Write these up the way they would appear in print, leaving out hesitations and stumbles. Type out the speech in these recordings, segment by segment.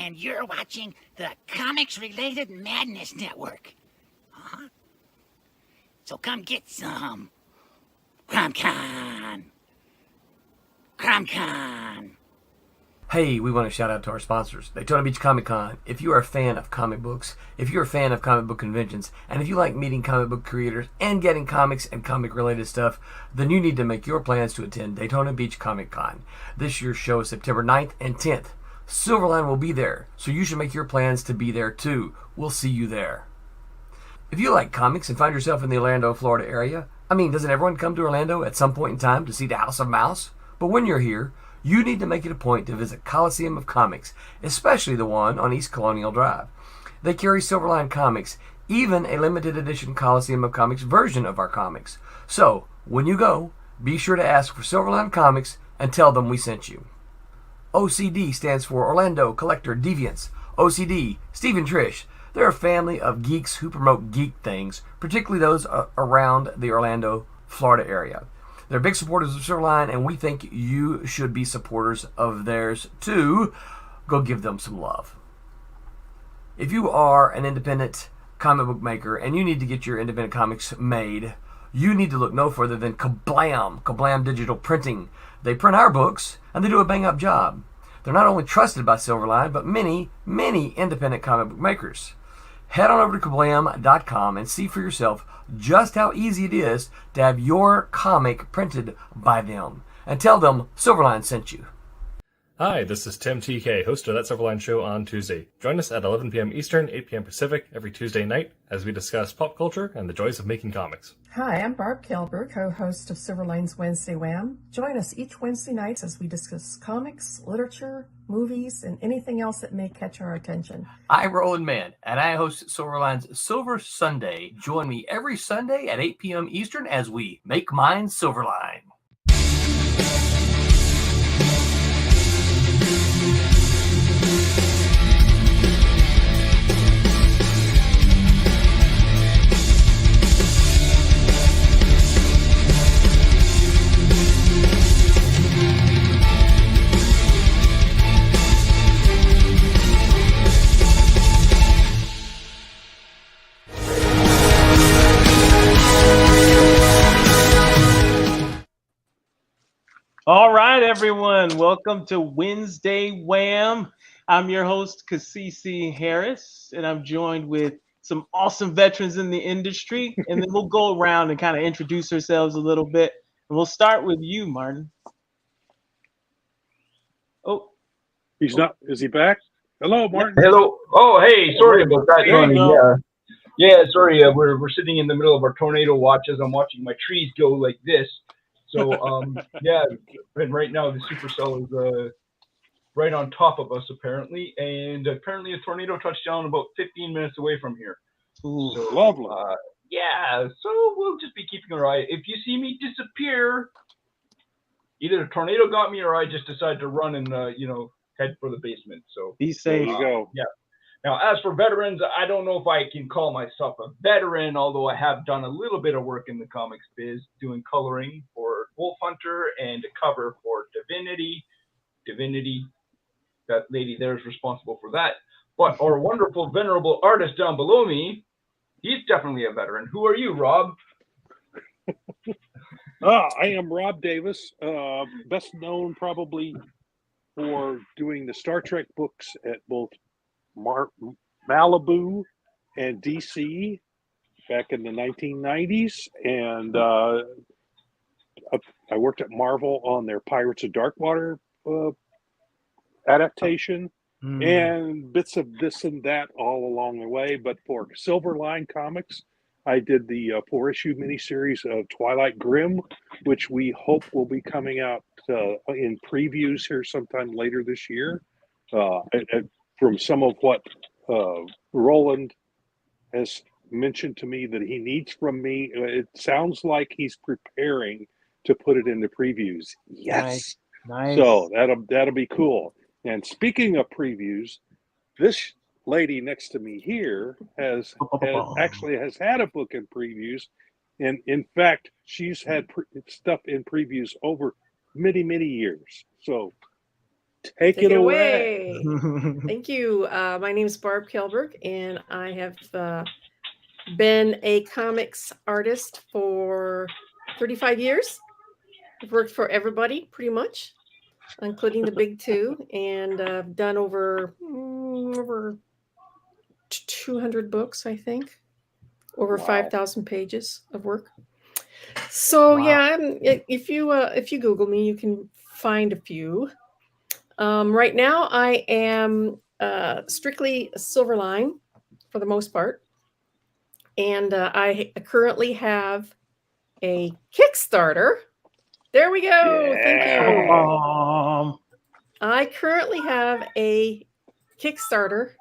and you're watching the Comics Related Madness Network. Uh-huh. So come get some. CromCon. CromCon. Hey, we want to shout out to our sponsors, Daytona Beach Comic Con. If you are a fan of comic books, if you're a fan of comic book conventions, and if you like meeting comic book creators and getting comics and comic-related stuff, then you need to make your plans to attend Daytona Beach Comic Con. This year's show is September 9th and 10th. Silverline will be there, so you should make your plans to be there too. We'll see you there. If you like comics and find yourself in the Orlando, Florida area, doesn't everyone come to Orlando at some point in time to see the House of Mouse? But when you're here, you need to make it a point to visit Coliseum of Comics, especially the one on East Colonial Drive. They carry Silverline comics, even a limited edition Coliseum of Comics version of our comics. So, when you go, be sure to ask for Silverline Comics and tell them we sent you. OCD stands for Orlando Collector Deviants. OCD, Steve and Trish, they're a family of geeks who promote geek things, particularly those around the Orlando, Florida area. They're big supporters of Silverline, and we think you should be supporters of theirs too. Go give them some love. If you are an independent comic book maker and you need to get your independent comics made, you need to look no further than Kablam Digital Printing. They print our books, and they do a bang-up job. They're not only trusted by Silverline, but many, many independent comic book makers. Head on over to kablam.com and see for yourself just how easy it is to have your comic printed by them. And tell them Silverline sent you. Hi, this is Tim TK, host of That Silverline Show on Tuesday. Join us at 11 p.m. Eastern, 8 p.m. Pacific every Tuesday night as we discuss pop culture and the joys of making comics. Hi, I'm Barb Kilber, co-host of Silverline's Wednesday Wham. Join us each Wednesday night as we discuss comics, literature, movies, and anything else that may catch our attention. I'm Roland Mann, and I host Silverline's Silver Sunday. Join me every Sunday at 8 p.m. Eastern as we make mine Silverline. All right, everyone. Welcome to Wednesday Wham. I'm your host, Kasisi Harris, and I'm joined with some awesome veterans in the industry. And then we'll go around and kind of introduce ourselves a little bit. And we'll start with you, Martin. Oh. He's not. Is he back? Hello, Martin. Hello. Oh, hey. Sorry about that, Tony. Yeah, sorry. We're sitting in the middle of our tornado watch as I'm watching my trees go like this. So, and right now the supercell is right on top of us, apparently. And apparently a tornado touched down about 15 minutes away from here. Ooh, so, lovely. Yeah, so we'll just be keeping our eye. If you see me disappear, either the tornado got me or I just decided to run and, head for the basement. So be safe. There you go. Yeah. Now, as for veterans, I don't know if I can call myself a veteran, although I have done a little bit of work in the comics biz, doing coloring for Wolf Hunter and a cover for Divinity. That lady there is responsible for that. But our wonderful, venerable artist down below me, he's definitely a veteran. Who are you, Rob? I am Rob Davis, best known probably for doing the Star Trek books at both Malibu and DC back in the 1990s, and I worked at Marvel on their Pirates of Darkwater adaptation, and bits of this and that all along the way. But for Silverline Comics, I did the 4-issue miniseries of Twilight Grim, which we hope will be coming out in previews here sometime later this year. From some of what Roland has mentioned to me that he needs from me, it sounds like he's preparing to put it into previews. Yes. Nice. So that'll be cool. And speaking of previews, this lady next to me here has had a book in previews, and in fact, she's had stuff in previews over many years. So Take it away. Thank you. My name is Barb Kelberg, and I have been a comics artist for 35 years. I've worked for everybody, pretty much, including the big two, and I've done over 200 books, I think, over 5,000 pages of work. So yeah, if you Google me, you can find a few. Right now, I am strictly Silverline for the most part, and I currently have a Kickstarter. There we go. Thank you. I currently have a Kickstarter.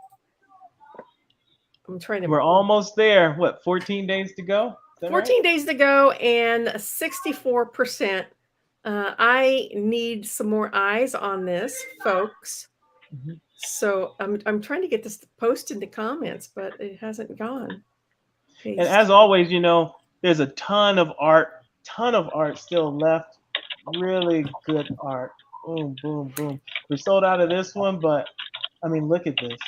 I'm trying to. We're almost there. What, 14 days to go? 14 days to go, and 64%. I need some more eyes on this, folks. So I'm trying to get this posted in the comments, but it hasn't gone. And as always, there's a ton of art still left. Really good art. Boom, boom, boom. We sold out of this one, but I mean, look at this.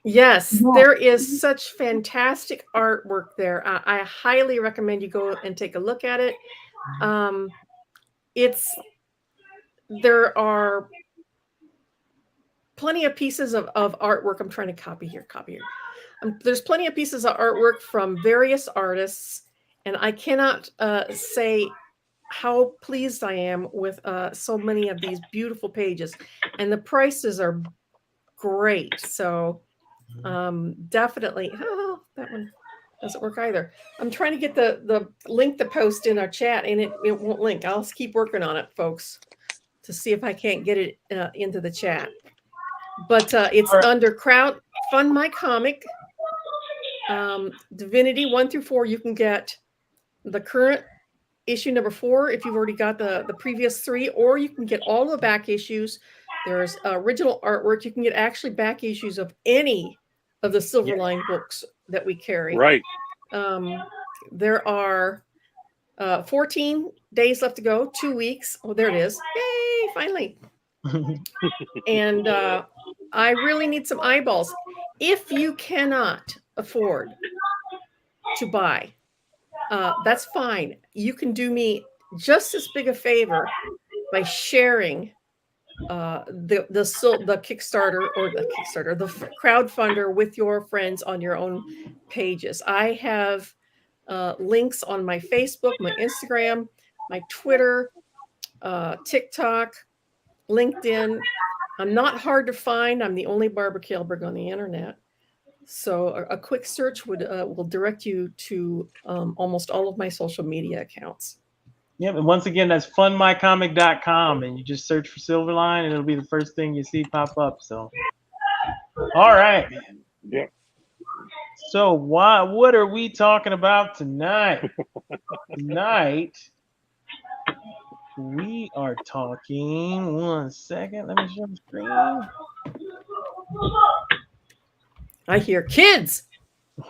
Yes, there is such fantastic artwork there. I highly recommend you go and take a look at it. There are plenty of pieces of artwork. I'm trying to copy here. There's plenty of pieces of artwork from various artists, and I cannot say how pleased I am with so many of these beautiful pages, and the prices are great. So definitely. Oh, that one doesn't work either. I'm trying to get the link to post in our chat, and it won't link. I'll keep working on it, folks, to see if I can't get it into the chat. But it's under Fund My Comic. Divinity 1 through 4, you can get the current issue number 4 if you've already got the previous 3, or you can get all the back issues. There's original artwork. You can get actually back issues of any of the Silverline books that we carry. Right. There are 14 days left to go, 2 weeks. Oh, there it is. Yay, finally. And I really need some eyeballs. If you cannot afford to buy, that's fine. You can do me just as big a favor by sharing the Kickstarter the crowdfunder with your friends on your own pages. I have links on my Facebook, my Instagram, my Twitter, TikTok, LinkedIn. I'm not hard to find. I'm the only Barbara Kelberg on the internet. So a quick search will direct you to almost all of my social media accounts. Yep, and once again, that's fundmycomic.com, and you just search for Silverline, and it'll be the first thing you see pop up. So, all right. Yep. So, what are we talking about tonight? Tonight, we are talking. 1 second, let me show the screen. I hear kids.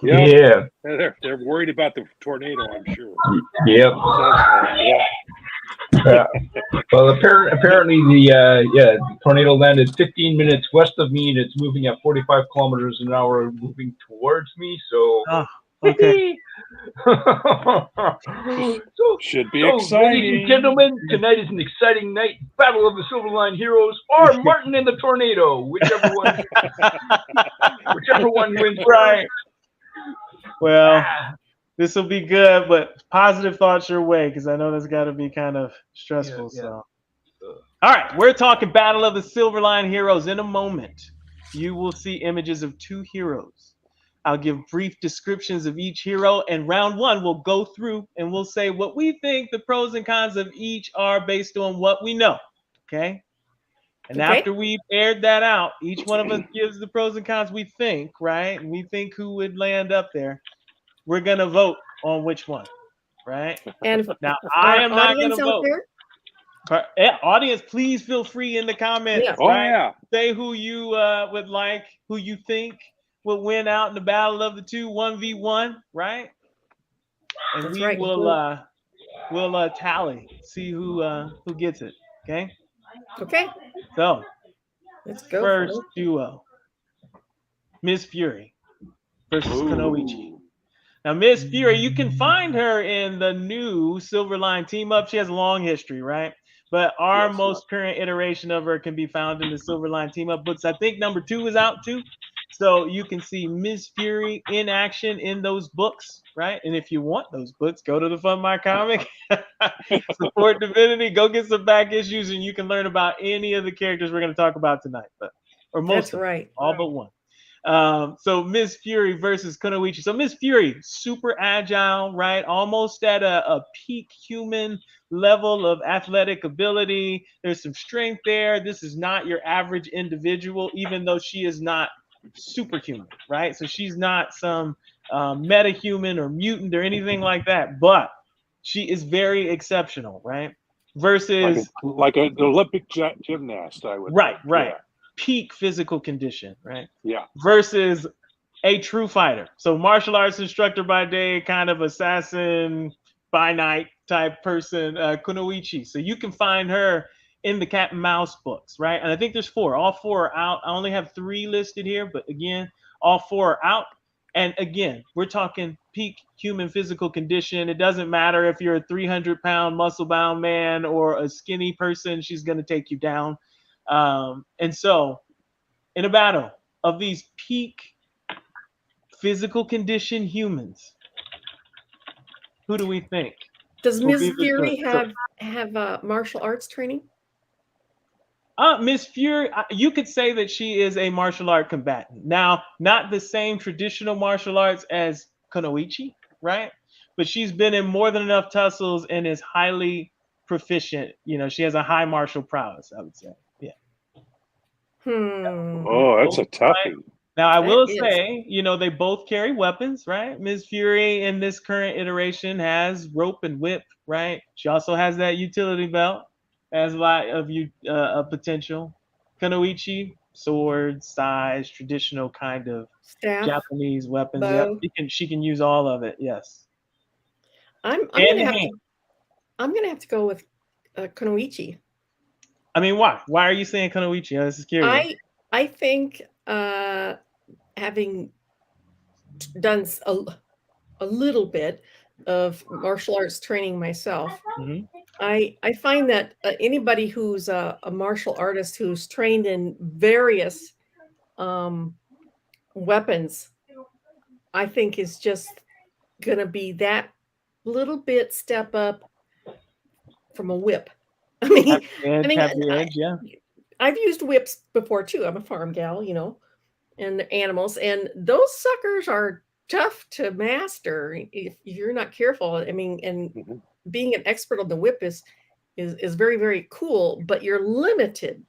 Yeah. They're worried about the tornado, I'm sure. Yep. Well, apparently the tornado landed 15 minutes west of me, and it's moving at 45 kilometers an hour, moving towards me. So, Okay. Should be exciting. Ladies and gentlemen, tonight is an exciting night. Battle of the Silverline Heroes or Martin and the Tornado, whichever one wins. Right. Well, this will be good, but positive thoughts your way, because I know that's got to be kind of stressful. Yeah. So, all right, we're talking Battle of the Silverline Heroes. In a moment, you will see images of 2 heroes. I'll give brief descriptions of each hero, and round 1 we'll go through and we'll say what we think the pros and cons of each are based on what we know. Okay? And after we've aired that out, each one of us gives the pros and cons we think, right? And we think who would land up there. We're going to vote on which one, right? And now, I am not going to vote. Audience, please feel free in the comments. Yeah. Right? Say who you would like, who you think will win out in the battle of the two 1v1, right? And That's we right. will we'll tally, see who gets it. Okay. Okay, So, let's go. For first it. duo, Miss Fury versus Ooh. Kunoichi. Now, Miss Fury, you can find her in the new Silverline team up. She has a long history, right? But our Yes. most current iteration of her can be found in the Silverline team up books. I think number 2 is out too. So you can see Miss Fury in action in those books, right? And if you want those books, go to the Fun My Comic, support Divinity, go get some back issues, and you can learn about any of the characters we're going to talk about tonight, or most That's of them, right. all but one. So Miss Fury versus Kunoichi. So Miss Fury, super agile, right? Almost at a peak human level of athletic ability. There's some strength there. This is not your average individual, even though she is not superhuman, right? So she's not some metahuman or mutant or anything like that, but she is very exceptional, right? Versus like an Olympic gymnast, I would right, think. right. Peak physical condition, right? Yeah. Versus a true fighter. So martial arts instructor by day, kind of assassin by night type person, Kunoichi. So you can find her in the Cat and Mouse books, right? And I think there's 4. All 4 are out. I only have 3 listed here, but again, all 4 are out. And again, we're talking peak human physical condition. It doesn't matter if you're a 300-pound muscle-bound man or a skinny person, she's going to take you down. And so in a battle of these peak physical condition humans, who do we think? Does will Ms. be the Fury choice? have martial arts training? Miss Fury, you could say that she is a martial art combatant. Now, not the same traditional martial arts as Kunoichi, right? But she's been in more than enough tussles and is highly proficient. You know, she has a high martial prowess, I would say. Yeah. Oh, that's a toughie. Now, I will That is. say, you know, they both carry weapons, right? Ms. Fury in this current iteration has rope and whip, right? She also has that utility belt, has a lot of potential. Kunoichi, sword, size, traditional kind of Staff, Japanese weapons. bow. Yep, she can use all of it. Yes. I'm Hand gonna in have hand. to. I'm gonna have to go with Kunoichi. I mean, why? Why are you saying Kunoichi? This is curious. I think having done a little bit of martial arts training myself, Mhm. I find that anybody who's a martial artist who's trained in various weapons, I think is just going to be that little bit step up from a whip. I mean, Happy edge, yeah. I've used whips before too. I'm a farm gal, you know, and animals, and those suckers are tough to master if you're not careful. I mean, and being an expert on the whip is very, very cool, but you're limited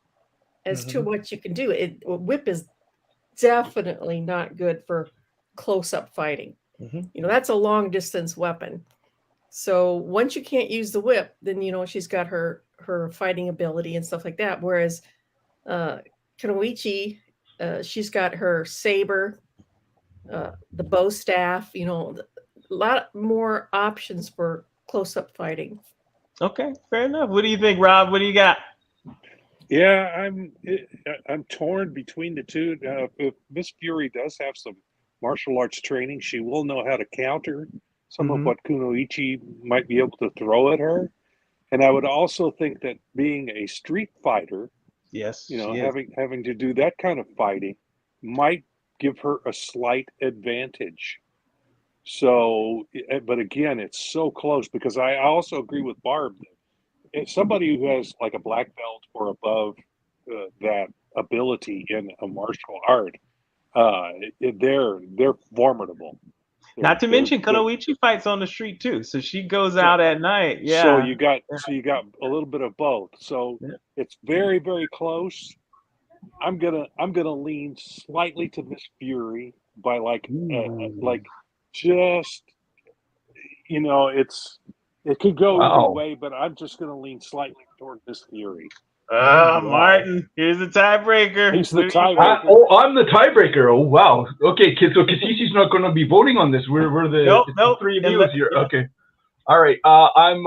as to what you can do. Whip is definitely not good for close-up fighting. You know, that's a long distance weapon. So once you can't use the whip, then you know she's got her fighting ability and stuff like that. Whereas Kunoichi, she's got her saber, the bow staff. You know, a lot more options for close-up fighting. Okay, fair enough. What do you think, Rob? What do you got? Yeah, I'm torn between the two. If Miss Fury does have some martial arts training, she will know how to counter some of what Kunoichi might be able to throw at her. And I would also think that being a street fighter, yes, you know, having to do that kind of fighting might give her a slight advantage. So, but again, it's so close because I also agree with Barb. If somebody who has like a black belt or above that ability in a martial art, they're formidable. Not to mention Kunoichi fights on the street too, so she goes out at night. Yeah. So you got a little bit of both. So it's very, very close. I'm gonna lean slightly to Miss Fury by like just, you know, it could go either way, but I'm just gonna lean slightly toward Miss Fury. Martin, here's the tiebreaker. He's the tiebreaker. I'm the tiebreaker. Oh wow. Okay, kid. So Kasisi's not going to be voting on this. We're the three of you here. Yeah. Okay. All right. I'm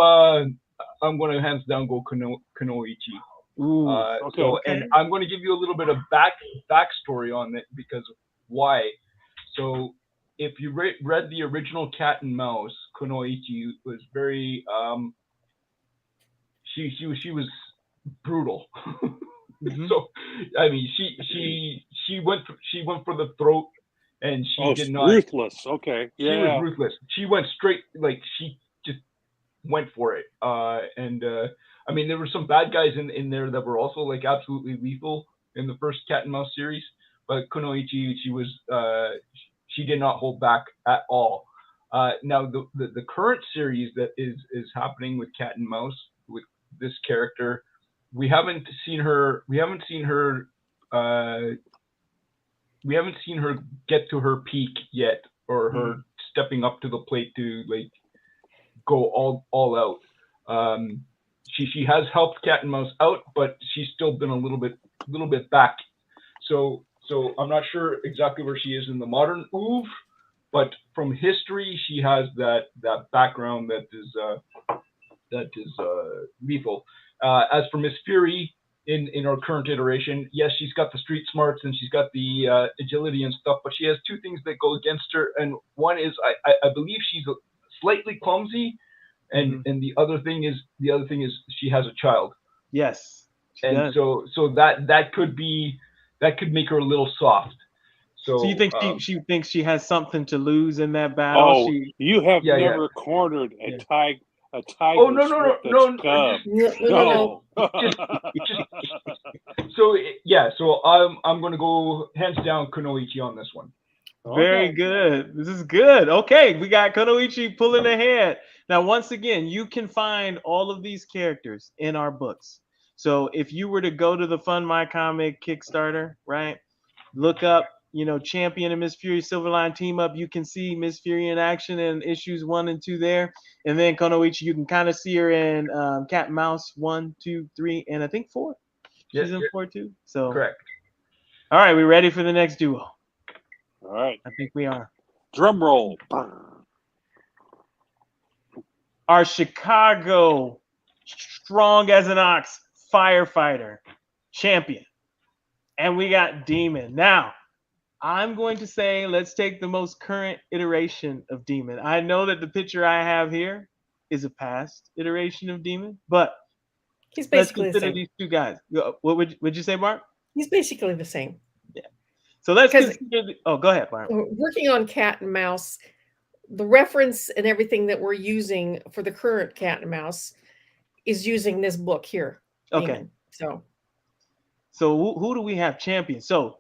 going to hands down go Kunoichi. Ooh, okay. So, and I'm going to give you a little bit of backstory on it because why. So, if you read the original Cat and Mouse, Kunoichi was very she was brutal. So, I mean, she went for the throat, and she did not. Ruthless. Okay. She was ruthless. She went straight, like she just went for it. I mean, there were some bad guys in there that were also like absolutely lethal in the first Cat and Mouse series, but Kunoichi, she did not hold back at all. Now the current series that is happening with Cat and Mouse with this character, we haven't seen her get to her peak yet, or her stepping up to the plate to like go all out. She has helped Cat and Mouse out, but she's still been a little bit back. So I'm not sure exactly where she is in the modern oeuvre, but from history she has that background that is lethal. As for Miss Fury, in our current iteration, yes, she's got the street smarts and she's got the agility and stuff, but she has two things that go against her, and one is I believe she's slightly clumsy, and the other thing is she has a child. Yes. And so that could make her a little soft. So you think she thinks she has something to lose in that battle? Oh, you have never cornered a tiger. A tiger. Oh no! So I'm going to go hands down Kunoichi on this one. Very good. This is good. Okay, we got Kunoichi pulling ahead. Now, once again, you can find all of these characters in our books. So if you were to go to the Fund My Comic Kickstarter, right, look up, Champion and Miss Fury Silverline team up, you can see Miss Fury in action in issues 1 and 2 there. And then Kunoichi, you can kind of see her in Cat and Mouse 1, 2, 3, and I think 4. She's in 4 too. So correct. All right, we ready for the next duo? All right. I think we are. Drum roll. Our Chicago strong as an ox firefighter champion. And we got Demon. Now, I'm going to say let's take the most current iteration of Demon. I know that the picture I have here is a past iteration of Demon, but he's basically let's consider these two guys. What would you say, Mark? He's basically the same. Yeah. So let's consider go ahead, Mark. Working on Cat and Mouse, the reference and everything that we're using for the current Cat and Mouse is using this book here. Okay. Demon. So who do we have champion? So,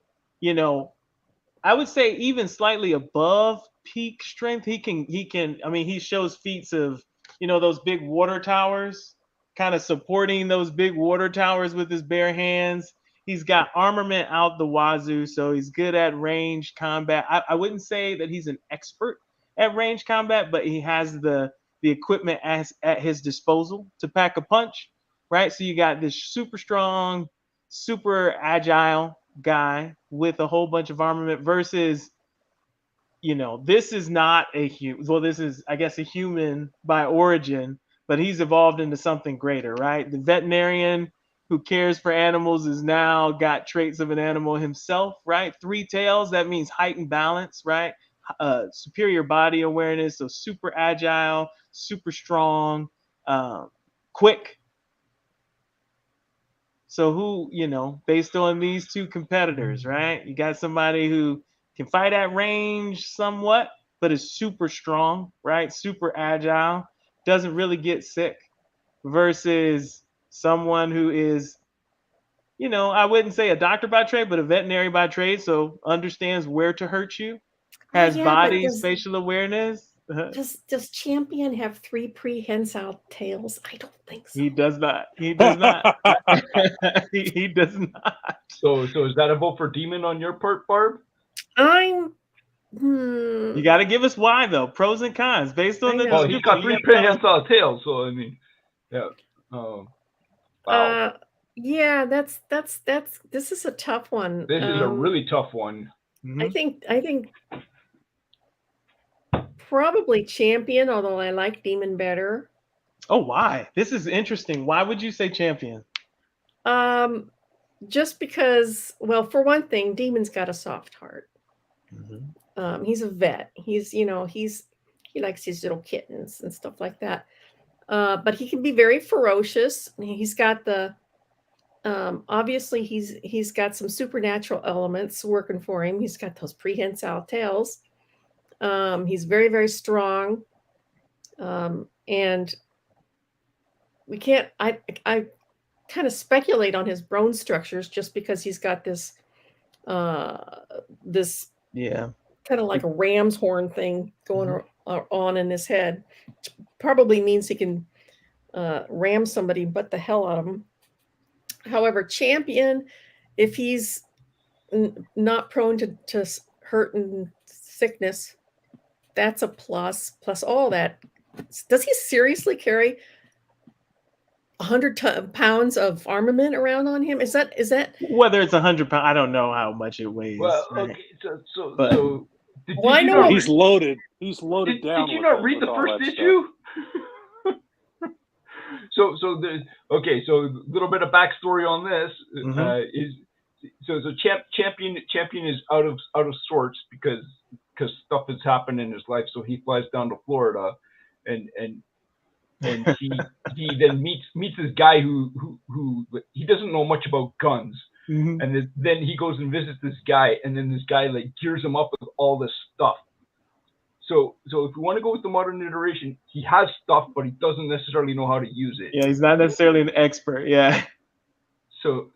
I would say even slightly above peak strength. He can, I mean, he shows feats of, those big water towers, kind of supporting those big water towers with his bare hands. He's got armament out the wazoo, so he's good at range combat. I wouldn't say that he's an expert at range combat, but he has the equipment at his disposal to pack a punch, right? So you got this super strong, super agile guy with a whole bunch of armament versus, this is not a human. Well, this is, I guess, a human by origin, but he's evolved into something greater, right? The veterinarian who cares for animals is now got traits of an animal himself, right? 3 tails, that means heightened balance, right? Superior body awareness, so super agile, super strong, quick. So who, based on these two competitors, right? You got somebody who can fight at range somewhat, but is super strong, right? Super agile, doesn't really get sick, versus someone who is, I wouldn't say a doctor by trade, but a veterinary by trade, so understands where to hurt you, has body spatial awareness. Does Champion have 3 prehensile tails? I don't think so. He does not. He does not. he does not. So is that a vote for Demon on your part, Barb? You got to give us why though. Pros and cons based on the. Well, he's got 3 prehensile tails, so I mean, yeah. Wow. Yeah, that's this is a tough one. This is a really tough one. I think probably Champion, although I like Demon better. Oh, why? This is interesting. Why would you say Champion? Just because, well, for one thing, Demon's got a soft heart. He's a vet. He's, he likes his little kittens and stuff like that. But he can be very ferocious. He's got the, obviously he's got some supernatural elements working for him. He's got those prehensile tails. He's very, very strong. And we can't, I kind of speculate on his bone structures just because he's got this this kind of like a ram's horn thing going on in his head. Probably means he can ram somebody but the hell out of him. However, Champion, if he's not prone to hurt and sickness, that's a plus. Plus all that. Does he seriously carry 100 pounds of armament around on him? Is that whether it's 100 pounds? I don't know how much it weighs. Well, right? okay, so did Well, I you know not He's loaded. He's loaded did down. you with not it- read with the all first that issue? So there's okay. So a little bit of backstory on this is so champion is out of sorts because stuff has happened in his life. So he flies down to Florida, and he then meets this guy who he doesn't know much about guns. And then he goes and visits this guy, and then this guy like gears him up with all this stuff. So if we want to go with the modern iteration, he has stuff, but he doesn't necessarily know how to use it. Yeah, he's not necessarily an expert. Yeah. So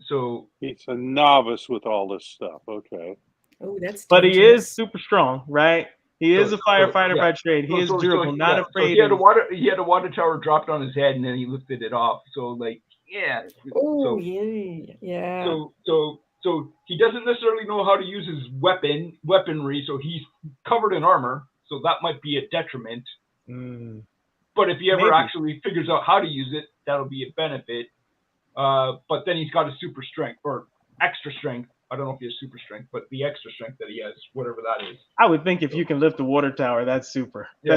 He's a novice with all this stuff. Okay. Oh, that's But he dangerous. is super strong, right? He is a firefighter by trade. He is durable, not afraid. he had a water tower dropped on his head, and then he lifted it off. So like, yeah. Oh, yeah. So he doesn't necessarily know how to use his weaponry. So he's covered in armor. So that might be a detriment. But if he ever actually figures out how to use it, that'll be a benefit. But then he's got a super strength or extra strength. I don't know if he has super strength, but the extra strength that he has, whatever that is. I would think if you can lift a water tower, that's super. Yeah.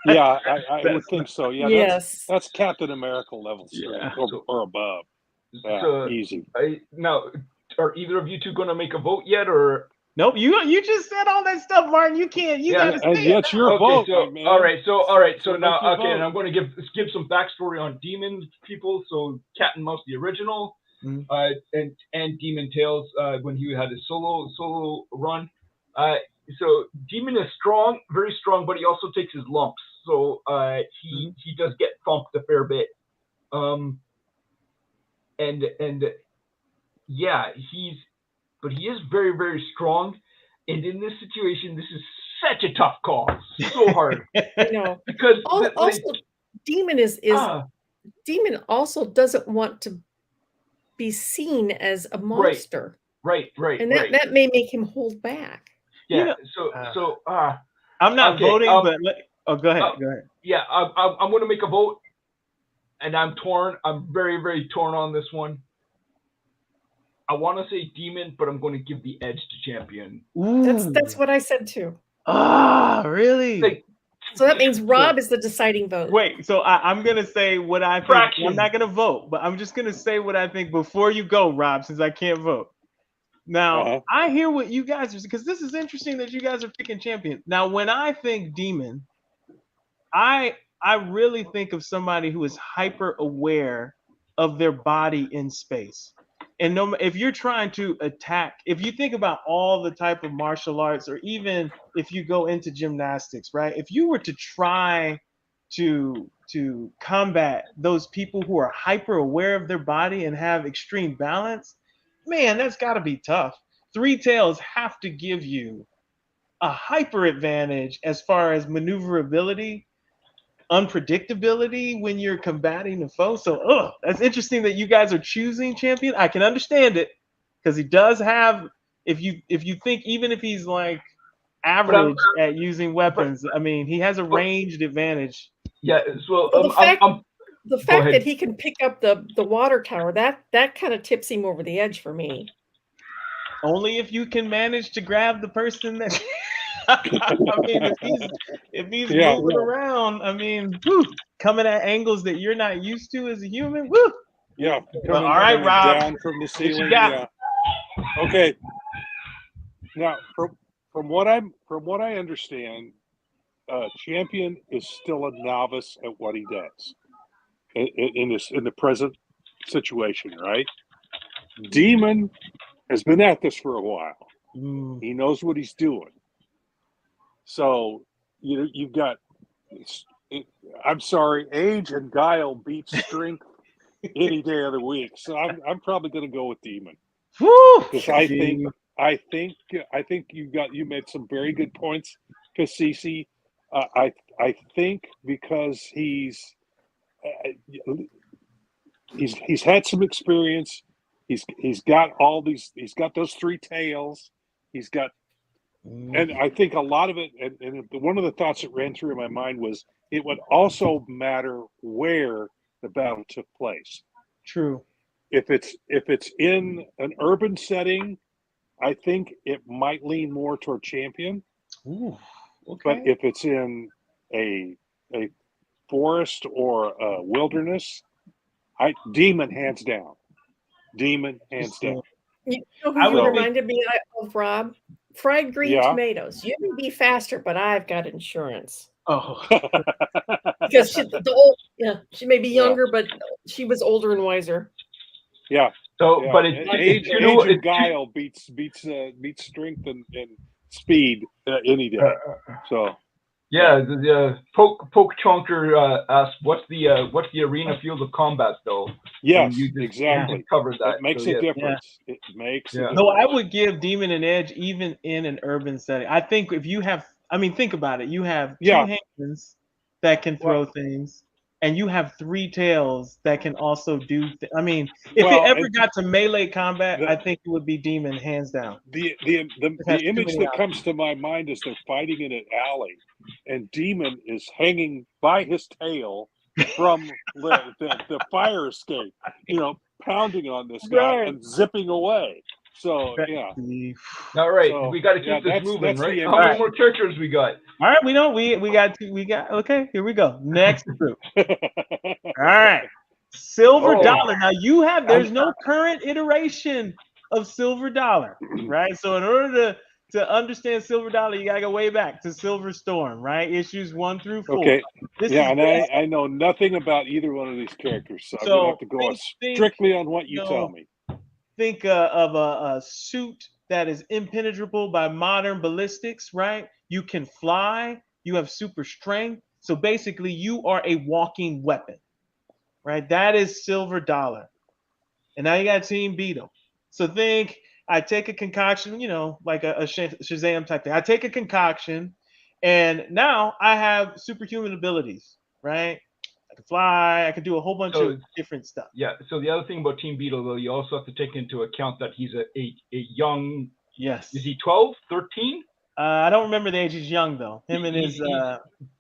I would think so. Yeah. Yes. That's Captain America level strength or above. Yeah, easy. Now, are either of you two going to make a vote yet, or? Nope. You just said all that stuff, Martin. You can't. You gotta And say yet it. your vote, So, my man. all right. So now, make your okay, vote. and I'm going to give some backstory on Demon people. So Cat and Mouse, the original, and Demon Tales when he had his solo run. So Demon is strong, very strong, but he also takes his lumps. So he does get thumped a fair bit. And yeah, but he is very, very strong. And in this situation, this is such a tough call. So hard. I know. Because Also, Demon Demon also doesn't want to be seen as a monster. Right. And that may make him hold back. Yeah. I'm not okay, voting, but go ahead. Go ahead. Yeah, I'm going to make a vote, and I'm torn. I'm very, very torn on this one. I want to say Demon, but I'm going to give the edge to Champion. That's what I said too. Ah, really? Like, So that means Rob is the deciding vote. Wait, so I'm going to say what I think. Fraction. I'm not going to vote, but I'm just going to say what I think before you go, Rob, since I can't vote. Now, I hear what you guys are, because this is interesting that you guys are picking Champion. Now, when I think Demon, I really think of somebody who is hyper aware of their body in space. And if you're trying to attack, if you think about all the type of martial arts, or even if you go into gymnastics, right? If you were to try to combat those people who are hyper aware of their body and have extreme balance, man, that's got to be tough. Three Tails have to give you a hyper advantage as far as maneuverability, unpredictability when you're combating a foe. So, that's interesting that you guys are choosing Champion. I can understand it because he does have. If you think even if he's like average at using weapons, I mean, he has a ranged advantage. Yeah. So the fact that he can pick up the water tower, that kind of tips him over the edge for me. Only if you can manage to grab the person that. I mean, if he's moving around, I mean, coming at angles that you're not used to as a human, Yeah. Well, all right, coming Rob. down from the you ceiling. got? Yeah. Okay. Now, from what I understand, Champion is still a novice at what he does in the present situation, right? Demon has been at this for a while. He knows what he's doing. So you've got. I'm sorry, age and guile beats strength any day of the week. So I'm probably going to go with Demon Woo! because I think you made some very good points, Cassisi. I think because he's had some experience. He's got those three tails. He's got, and I think a lot of it. And one of the thoughts that ran through my mind was it would also matter where the battle took place. True. If it's in an urban setting, I think it might lean more toward Champion. Ooh, okay. But if it's in a forest or a wilderness, Demon hands down. Demon hands down. You know who I you would reminded me of, Rob? Fried green Yeah. tomatoes. You can be faster, but I've got insurance. Oh, Because she may be younger, but she was older and wiser. Yeah. So, Yeah. but age and guile beats strength and speed any day. So yeah, the poke chunker asked, "What's the arena field of combat though?" yes, And you exactly. covered that. It makes So, a yeah. difference. It makes a difference. no, I would give Demon an edge even in an urban setting. I think if you have, think about it. You have two hands that can throw things, and you have three tails that can also do. If it ever got to melee combat, I think it would be Demon hands down. The image that comes to my mind is they're fighting in an alley, and Demon is hanging by his tail from the fire escape, pounding on this guy and zipping away. So yeah. All right, So, we got to keep this moving, that's right? the How many more characters we got? All right, we got. Okay, here we go. Next group. All right, Silver Dollar. Now there's no current iteration of Silver Dollar, right? So in order to understand Silver Dollar, you gotta go way back to Silver Storm, right? Issues 1 through 4. Okay. I know nothing about either one of these characters, so I'm gonna have to go strictly on what you tell me. Think of a suit that is impenetrable by modern ballistics, right? You can fly. You have super strength. So basically, you are a walking weapon, right? That is Silver Dollar. And now you got Team Beetle. So think I take a concoction, like a Shazam type thing. I take a concoction, and now I have superhuman abilities, right? I can fly. I can do a whole bunch of different stuff. Yeah. So the other thing about Team Beetle, though, you also have to take into account that he's a young. Yes. Is he 12, 13? I don't remember the age. He's young though. Him and his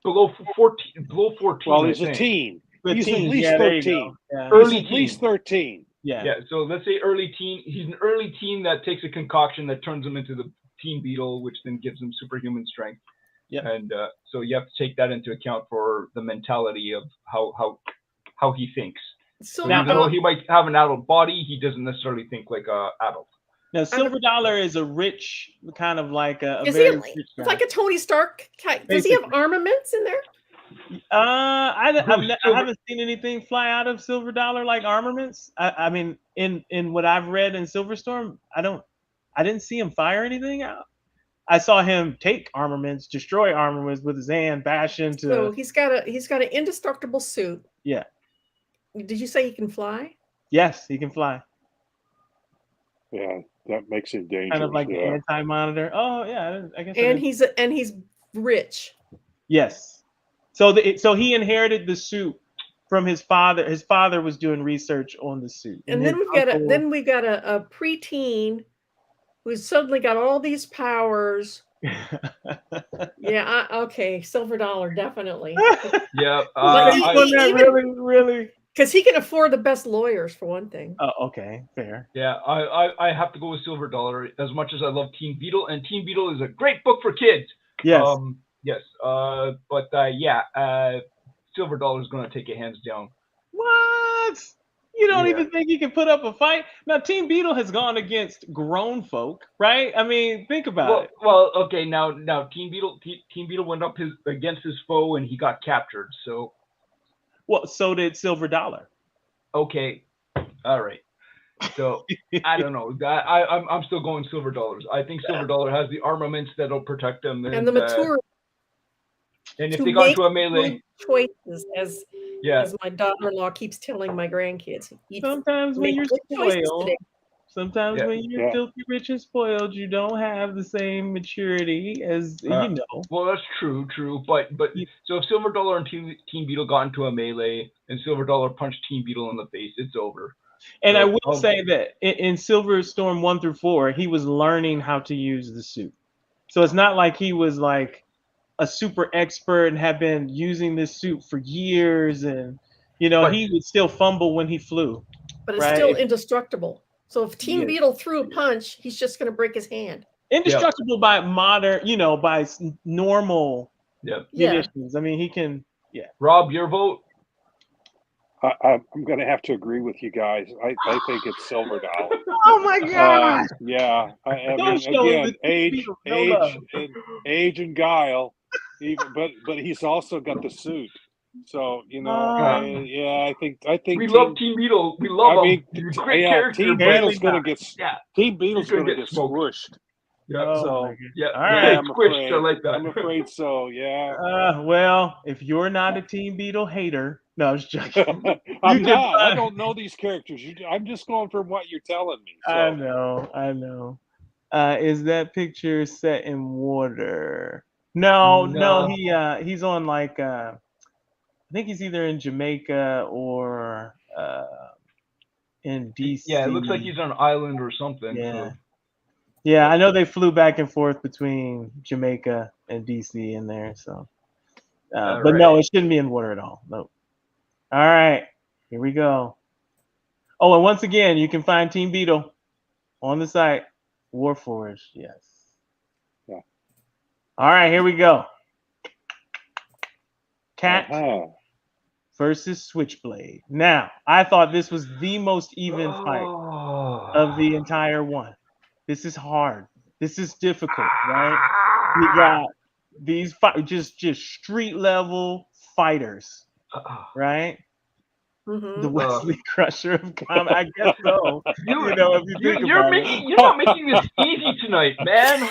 below 14. Below 14. Well, he's a teen. He's at least 13. Early at least 13. Yeah. Yeah. So let's say early teen. He's an early teen that takes a concoction that turns him into the Team Beetle, which then gives him superhuman strength. Yeah. And so you have to take that into account for the mentality of how he thinks. So even though he might have an adult body, he doesn't necessarily think like a adult. Now, Silver Dollar is a rich, kind of like a is very he rich guy. It's like a Tony Stark type. Does he have armaments in there? I haven't seen anything fly out of Silver Dollar like armaments. In what I've read in Silverstorm, I didn't see him fire anything out. I saw him take armaments, destroy armaments with his hand, bash into. So he's got an indestructible suit. Yeah. Did you say he can fly? Yes, he can fly. Yeah, that makes him dangerous. Kind of like the anti-monitor. Oh yeah, I guess. And he's rich. Yes. So he inherited the suit from his father. His father was doing research on the suit. And then we've got a preteen who's suddenly got all these powers. Yeah. Okay. Silver Dollar, definitely. Yeah. Really. Because he can afford the best lawyers for one thing. Oh, okay, fair. Yeah, I have to go with Silver Dollar as much as I love Teen Beetle, and Teen Beetle is a great book for kids. Yes. Yes. Silver Dollar is going to take it hands down. What? You don't Yeah. even think he can put up a fight? Now, Team Beetle has gone against grown folk, right? I mean, think about it. Well, okay. Now, Team Beetle went up against his foe, and he got captured. So, Well, so did Silver Dollar. okay, all right. So I don't know. I'm still going Silver Dollars. I think Silver Dollar has the armaments that'll protect them, And the maturity and if to they got make into a melee, good choices, yeah. as my daughter-in-law keeps telling my grandkids. You Sometimes when make you're good choices spoiled, today. sometimes Yeah. when you're Yeah. filthy rich and spoiled, you don't have the same maturity as you know. Well, that's true. But so if Silver Dollar and Team Beetle got into a melee and Silver Dollar punched Team Beetle in the face, it's over. And So, I will say that in Silver Storm 1 through 4, he was learning how to use the suit. So it's not like he was like a super expert and had been using this suit for years, and Right. he would still fumble when he flew. But it's Right. still indestructible. So if Team Yes. Beetle threw a punch, he's just going to break his hand. Indestructible by modern, by normal Yep. Yeah. conditions. I mean, he can. Rob, your vote? I'm going to have to agree with you guys. I think it's Silver Dollar. Oh my God! Yeah. I Don't mean, show him again, the Beetle, no love. age and guile, but he's also got the suit. So yeah, I think We love Team Beetle. We love him. He's a great character. Team but Beetle's going to get yeah. Team Beetle's going to get smoked. squished. Yeah. Oh So my God. Yeah. All Yeah, right. I'm squished. afraid. I like that. I'm afraid so. Yeah. Well, if you're not a Team Beetle hater, no, I was joking. I'm You can not. I find- don't know these characters. I'm just going from what you're telling me. So. I know. Is that picture set in water? No. He's on like I think he's either in Jamaica or in DC. Yeah, it looks like he's on an island or something. Yeah. So. Yeah, I know they flew back and forth between Jamaica and DC in there. So, but no, it shouldn't be in water at all. Nope. All right, here we go. Oh, and once again, you can find Team Beetle on the site, Warforged. Yes. Yeah. All right, here we go. Cat versus Switchblade. Now, I thought this was the most even fight of the entire one. This is hard. This is difficult, right? We got these just street level fighters, right? Mm-hmm. The Wesley Crusher of comics. I guess so. If you think You're about making you're not making this easy tonight, man.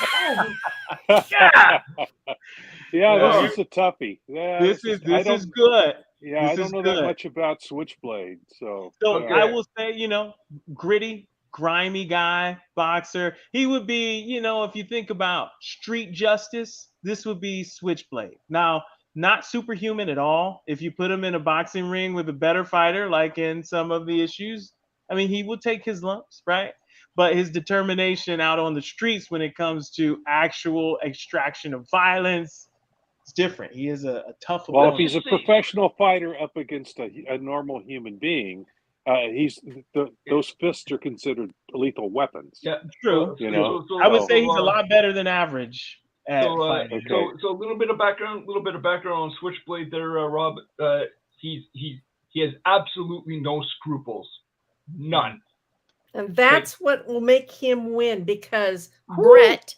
Yeah, this is a toughie. Yeah, this is good. Yeah, this I don't know good. that much about Switchblade, so. I will say, gritty, grimy guy, boxer. He would be, if you think about street justice, this would be Switchblade. Now, not superhuman at all. If you put him in a boxing ring with a better fighter, like in some of the issues, I mean, he will take his lumps, right? But his determination out on the streets when it comes to actual extraction of violence, it's different. He is a tough opponent. Well, if he's a professional fighter up against a normal human being, those fists are considered lethal weapons. Yeah, true. So, I would say he's a lot better than average at fighting. So a little bit of background on Switchblade there, Rob. He has absolutely no scruples, none. And that's what will make him win, because Brett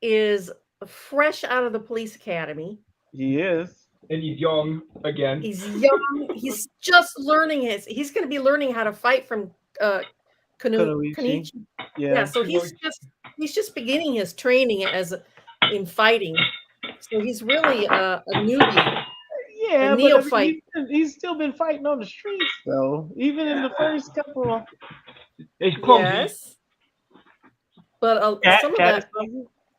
is fresh out of the police academy. He is. And he's young again. He's young. He's just learning he's going to be learning how to fight from Kenichi. Yeah. So he's just beginning his training in fighting. So he's really a newbie. Yeah, a neophyte. He's still been fighting on the streets, though. Even in the first couple. He's clumsy. Yes. But some of that.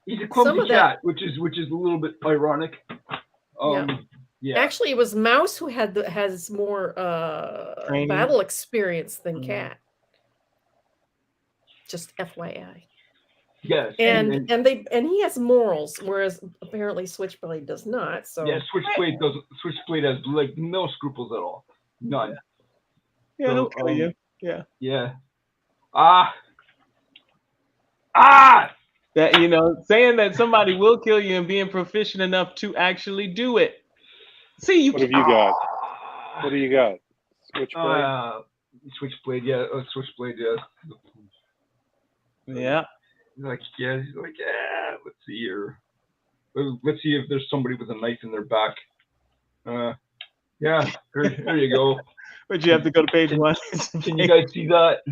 He's a clumsy cat, which is a little bit ironic. Yeah. Actually, it was Mouse who has more battle experience than Cat. Just FYI. Yes. And he has morals, whereas apparently Switchblade does not. So yeah, Switchblade has like no scruples at all. None. Yeah, he'll kill you. Yeah. Yeah. That saying that somebody will kill you and being proficient enough to actually do it. See, what have you got? What do you got? Switchblade? Switchblade, yeah. Switchblade, yeah. Yeah. Like, yeah, let's see here. Let's see if there's somebody with a knife in their back. Yeah, there you go. But you have to go to page 1. Can you guys see that?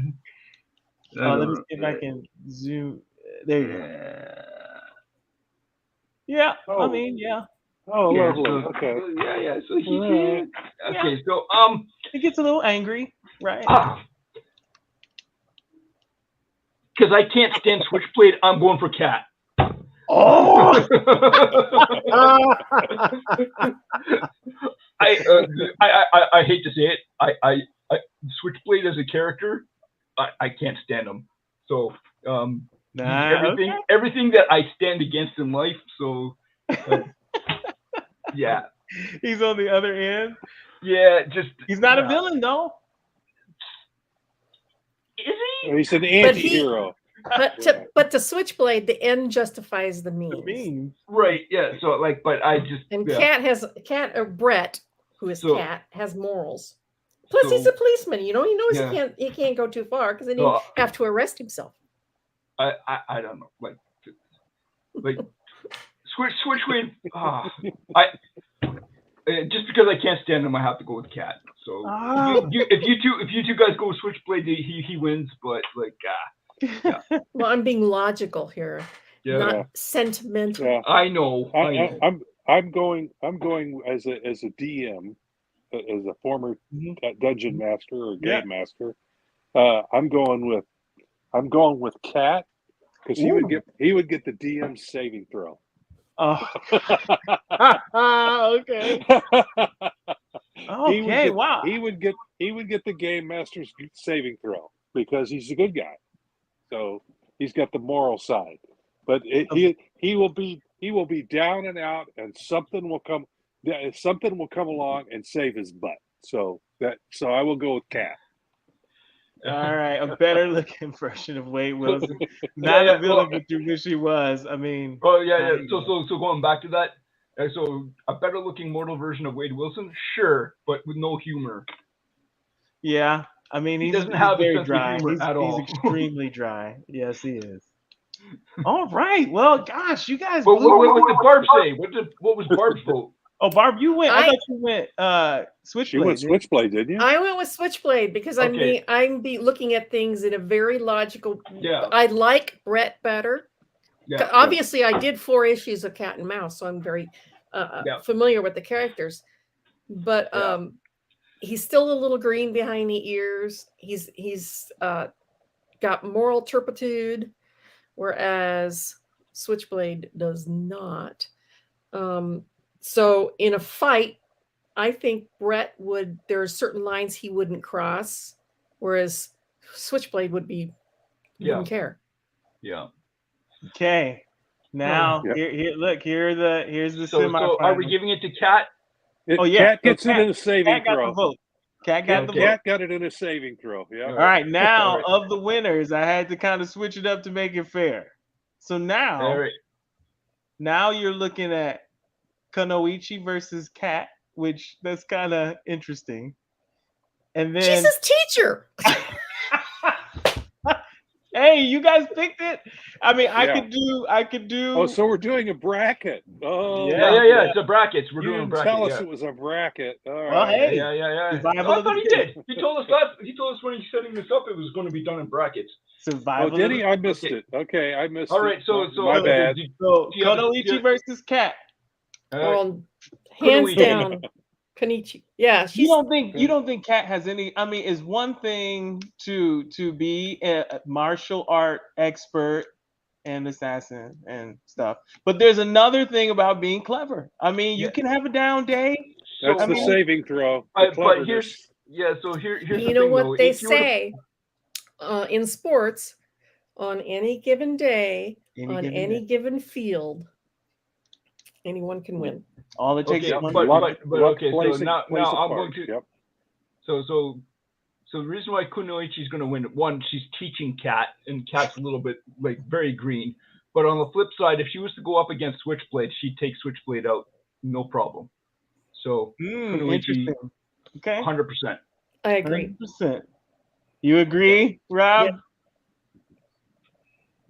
Let me see if I can zoom. There you go. Yeah, I mean, yeah. Oh, Yeah, lovely. so, Okay. Yeah. So he. Okay, so It gets a little angry, right? Because I can't stand Switchblade, I'm going for Cat. Oh! I hate to say it. I Switchblade as a character, I can't stand him. So everything that I stand against in life. So yeah, He's on the other end. yeah. He's not a villain though. Is he? He's an anti-hero. But to Switchblade, the end justifies the means. Right. Yeah. So but I just Cat or Brett, who is Cat, has morals. Plus, So- he's a policeman. You know, he knows Yeah. he can't go too far because then No, he'd have to arrest himself. I don't know. Like Switchblade. Just because I can't stand him, I have to go with Cat. So if you two guys go with Switchblade, he wins. But Well, I'm being logical here, not sentimental. Yeah. I know. I'm going as a DM, as a former dungeon master or game master. I'm going with Cat because he would get the DM saving throw. Oh. Okay. Wow. He would get the game master's saving throw because he's a good guy. So he's got the moral side. But he will be down and out, and something will come along and save his butt. So I will go with Cat. All right, a better looking version of Wade Wilson. Not a villain, but you wish he was. I mean. Oh yeah. So going back to that. So a better looking mortal version of Wade Wilson, sure, but with no humor. Yeah, I mean he's doesn't have very a sense dry. of humor at all. He's extremely dry. Yes, he is. All right. Well, gosh, you guys. But what did Barb say? What was Barb's vote? Oh, Barb, you went. I thought you went Switchblade. You went Switchblade, didn't you? I went with Switchblade because I'm looking at things in a very logical. Yeah. I like Brett better. Yeah. Obviously, I did 4 issues of Cat and Mouse, so I'm very familiar with the characters. But he's still a little green behind the ears. He's got moral turpitude, whereas Switchblade does not. So in a fight, I think Brett there are certain lines he wouldn't cross, whereas Switchblade wouldn't care. Yeah. Okay. Now here's the So are we giving it to Cat? Cat gets it in a saving got throw. the vote. Cat got the vote. Cat got it in a saving throw. Yeah. All right. Now of the winners, I had to kind of switch it up to make it fair. So now you're looking at Kunoichi versus Cat, which that's kind of interesting. And then she's his teacher. Hey, you guys picked it. I mean, I could do. Oh, so we're doing a bracket. Oh, yeah. It's a bracket. We're doing a bracket. Tell us it was a bracket. All right. Well, hey, yeah. I thought he did. He told us when he's setting this up, it was going to be done in brackets. Survival. Oh, did he? I missed it. Okay, I missed it. All right, so my bad. So Kunoichi versus Cat. Hands down, Konichi. Yeah, you don't think Cat has any? I mean, it's one thing to be a martial art expert and assassin and stuff, but there's another thing about being clever. I mean, you can have a down day. That's the saving throw. But here's here's you know what they say in sports: on any given day, on any given field, anyone can win. All it takes is one. But okay. So now I'm going to. Yep. So the reason why Kunoichi is going to win, one, she's teaching Cat, and Cat's a little bit very green. But on the flip side, if she was to go up against Switchblade, she'd take Switchblade out, no problem. So Kunoichi, Okay. 100%. I agree. 100%. You agree, Rob?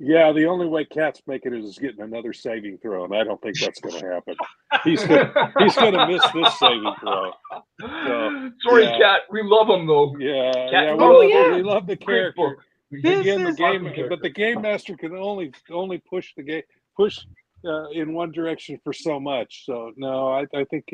Yeah, the only way Cat's making it is getting another saving throw, and I don't think that's going to happen. He's going to miss this saving throw. So, sorry, yeah. Cat. We love him though. Yeah, Cat, yeah, Oh, we love the great character. book. Again, the game, Awesome character. but the game master can only push the game in one direction for so much. So no, I think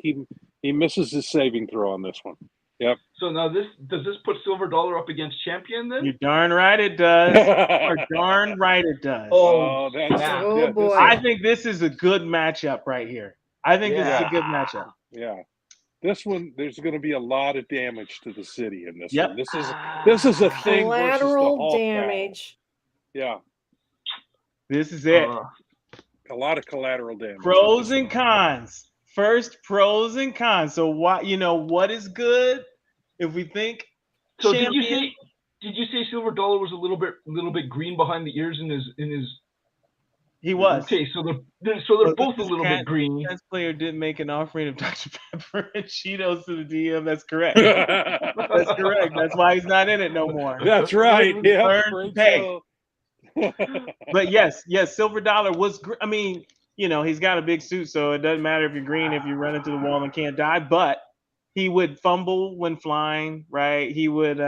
he misses his saving throw on this one. Yep. So now does this put Silver Dollar up against Champion then? You're darn right it does. You're darn right it does. Oh, that's Oh, boy. I think this is a good matchup right here. I think this is a good matchup. yeah. This one, there's going to be a lot of damage to the city in this Yep. one. This is a thing versus the collateral Hulk damage. battle. This is it. Yeah, a lot of collateral damage. Pros and cons. First, pros and cons. So what what is good if we think So Champion? did you say Silver Dollar was a little bit green behind the ears in his? He was. Okay, so they're both a little bit green. This player did make an offering of Dr. Pepper and Cheetos to the DM. That's correct. That's correct. That's why he's not in it no more. That's right. Yeah. Learn to pay. But yes, Silver Dollar was. I mean, he's got a big suit, so it doesn't matter if you're green if you run into the wall and can't die. But he would fumble when flying, right? He would,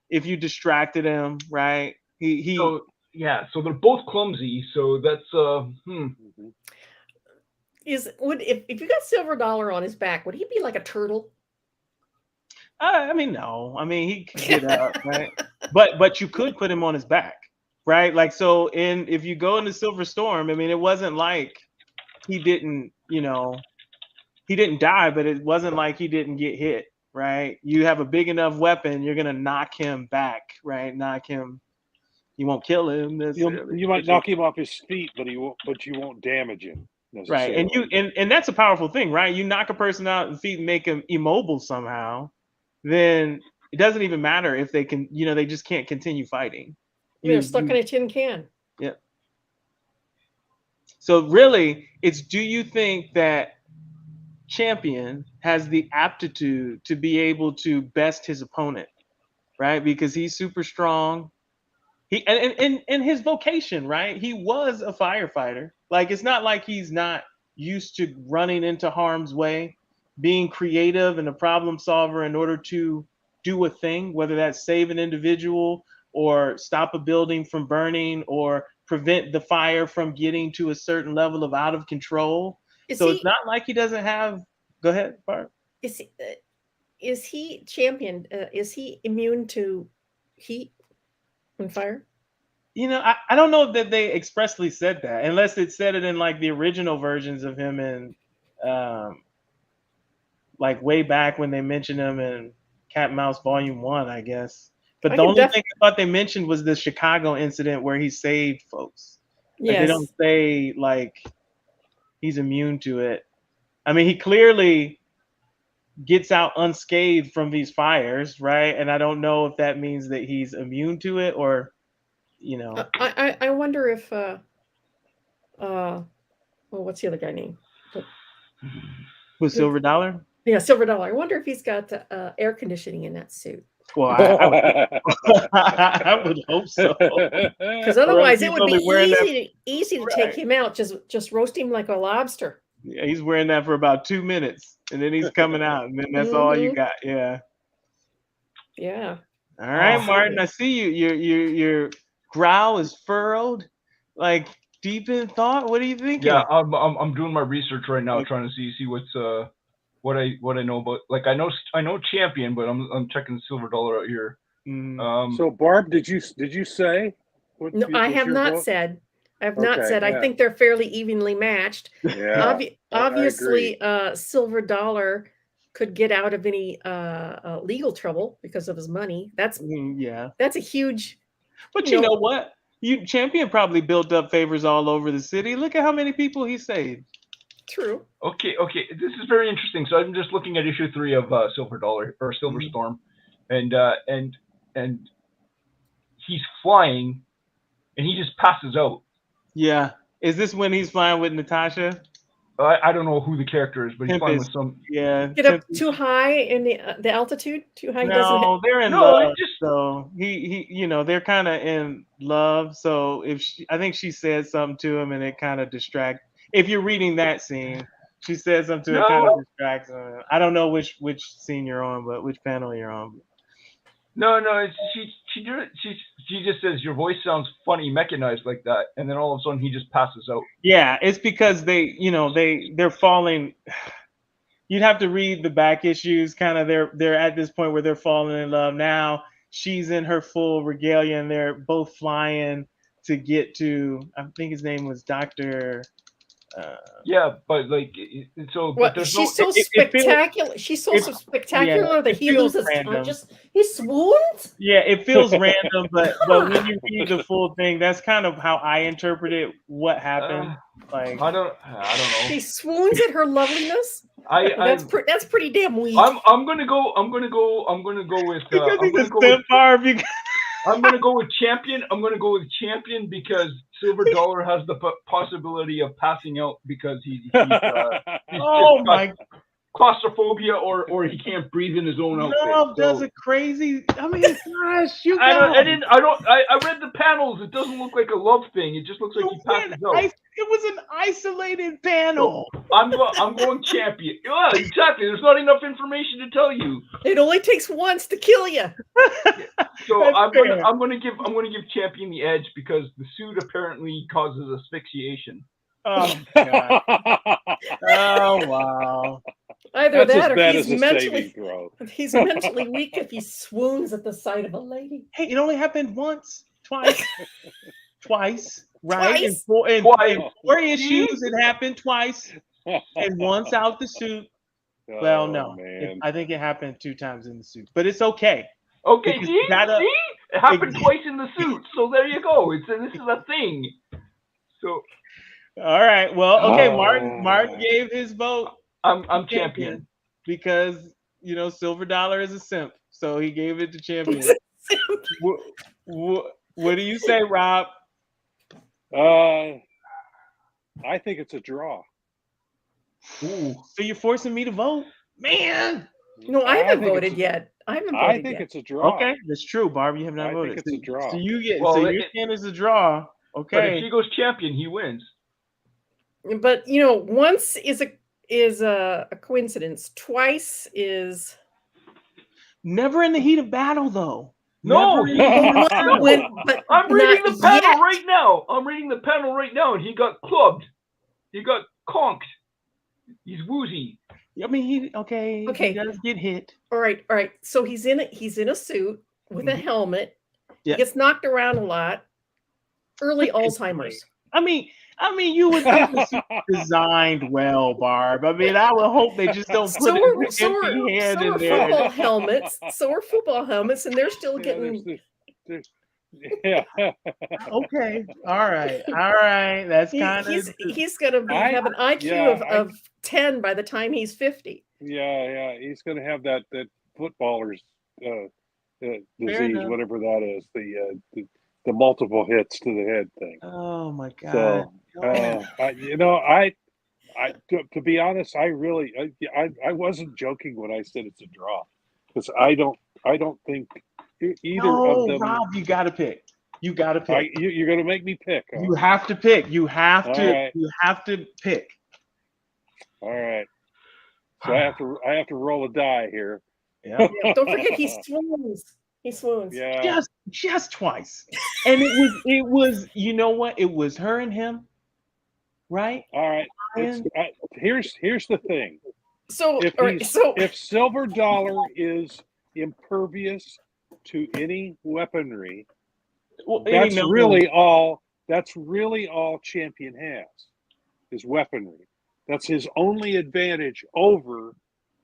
if you distracted him, right? So they're both clumsy. So that's If you got Silver Dollar on his back, would he be like a turtle? I mean, no. I mean, he could get up, right? But you could put him on his back, right? Like, so if you go into Silver Storm, I mean, it wasn't like he didn't, he didn't die, but it wasn't like he didn't get hit, right? You have a big enough weapon, you're gonna knock him back, right? Knock him. You won't kill him. You might knock him off his feet, but you won't damage him. Right, and that's a powerful thing, right? You knock a person out and feet and make him immobile somehow, then it doesn't even matter if they can, they just can't continue fighting. They're stuck in a tin can. Yeah. So really, it's do you think that Champion has the aptitude to be able to best his opponent, right? Because he's super strong. He and his vocation, right? He was a firefighter. Like, it's not like he's not used to running into harm's way, being creative and a problem solver in order to do a thing, whether that's save an individual or stop a building from burning or prevent the fire from getting to a certain level of out of control. It's not like he doesn't have. Go ahead, Barb. Is he Champion? Is he immune to heat and fire? I don't know that they expressly said that, unless it said it in like the original versions of him in, like way back when they mentioned him in Cat and Mouse Volume 1, I guess. But the only thing I thought they mentioned was the Chicago incident where he saved folks. Like, they don't say like he's immune to it. I mean, he clearly gets out unscathed from these fires, right? And I don't know if that means that he's immune to it or, I wonder if what's the other guy name? With Silver Dollar? Yeah, Silver Dollar. I wonder if he's got air conditioning in that suit. Well, I would hope so. Because otherwise, it would be easy to take him out. Just roast him like a lobster. Yeah, he's wearing that for about 2 minutes, and then he's coming out, and then that's all you got. Yeah. Yeah. All right, Martin. I see you. Your brow is furrowed, like deep in thought. What are you thinking? Yeah, I'm doing my research right now, trying to see what's what I know about. Like, I know Champion, but I'm checking Silver Dollar out here. So Barb, did you say? No, I have not said. I have not said. I think they're fairly evenly matched. Yeah. Obviously, Silver Dollar could get out of any legal trouble because of his money. That's a huge. But you know what? Champion probably built up favors all over the city. Look at how many people he saved. True. Okay. This is very interesting. So I'm just looking at issue 3 of Silver Dollar or Silver Storm, and he's flying, and he just passes out. Yeah. Is this when he's flying with Natasha? I don't know who the character is, but he's flying Tempest. with some. Yeah. Get up Tempest. too high in the altitude? Too high? He doesn't No, they're in No, love. it just So he, they're kind of in love. So I think she said something to him, and it kind of distract. If you're reading that scene, she said something to it, kind of no, distracts him. I don't know which scene you're on, but which panel you're on. no. She just says your voice sounds funny, mechanized like that, and then all of a sudden he just passes out. Yeah, it's because they're falling. You'd have to read the back issues. Kind of, they're at this point where they're falling in love now. She's in her full regalia, and they're both flying to get to. I think his name was Doctor. Yeah, but like, so but What? there's She's no. so spectacular. She's so spectacular that he feels loses random. conscious. He swoons. Yeah, it feels random, but when you read the full thing, that's kind of how I interpreted what happened. Like, I don't He know. swoons at her loveliness. That's pretty damn weak. I'm gonna go with. because he's a simp, Barb. I'm gonna go with champion. I'm gonna go with champion because Silver Dollar has the possibility of passing out because he's Oh my! claustrophobia or he can't breathe in his own outfit. Love does So- a crazy. I mean, gosh, you I guys. read the panels. It doesn't look like a love thing. It just looks like he passes out. It was an isolated panel. I'm going champion. Yeah, exactly. There's not enough information to tell you. It only takes once to kill you. So That's I'm fair. gonna give champion the edge because the suit apparently causes asphyxiation. Oh God! Oh wow! Either That's that as bad or as he's a saving throw. mentally weak if he swoons at the sight of a lady. Hey, it only happened once, twice, right? Twice? In Twice. 4 issues, it happened twice, and once out the suit. Well, Oh, no, man. I think it happened 2 times in the suit, but it's okay. Okay, Because see? you gotta- See? It happened twice in the suit, so there you go. This is a thing. So All right. Well, okay. Oh. Martin gave his vote I'm champion. because Silver Dollar is a simp, so he gave it to champion. What do you say, Rob? I think it's a draw. Ooh, so you're forcing me to vote, man. No, I haven't think voted it's yet. I haven't voted I think yet. it's a draw. Okay, that's true, Barb. You have not I voted. think it's a draw. So you get. Well, so you're saying it's a draw. But Okay. if he goes champion, he wins. But once is a coincidence. Twice is Never in the heat of battle, though. No, Never in the heat of battle. but I'm reading not the panel yet. right now. I'm reading the panel right now, and he got clubbed. He got conked. He's woozy. I mean, he Okay. He does get hit. All right. So he's in a suit with a helmet. Yeah. He gets knocked around a lot. Early Alzheimer's. I mean, you would think the suit was designed well, Barb. I mean, I would hope they just don't put So an are empty hand in football there. helmets. So are football helmets, and they're still getting. Yeah. Okay, all right. That's kind He's gonna have an IQ of 10 by the time he's 50. Yeah. He's going to have that footballer's disease, enough. whatever that is, the multiple hits to the head thing. Oh my God. So, to be honest, I wasn't joking when I said it's a draw, because I don't think either of them. Rob, you got to pick. You got to pick. You're going to make me pick. Huh? You have to pick. You have to. right. You have to pick. All right. So I have to roll a die here. Yeah. Yeah, don't forget he swoons. He swoons. Yeah. Just twice. And it was. You know what? It was her and him. Right. All right. Here's the thing. So If Silver Dollar is impervious to any weaponry, that's really all Champion has is weaponry. That's his only advantage over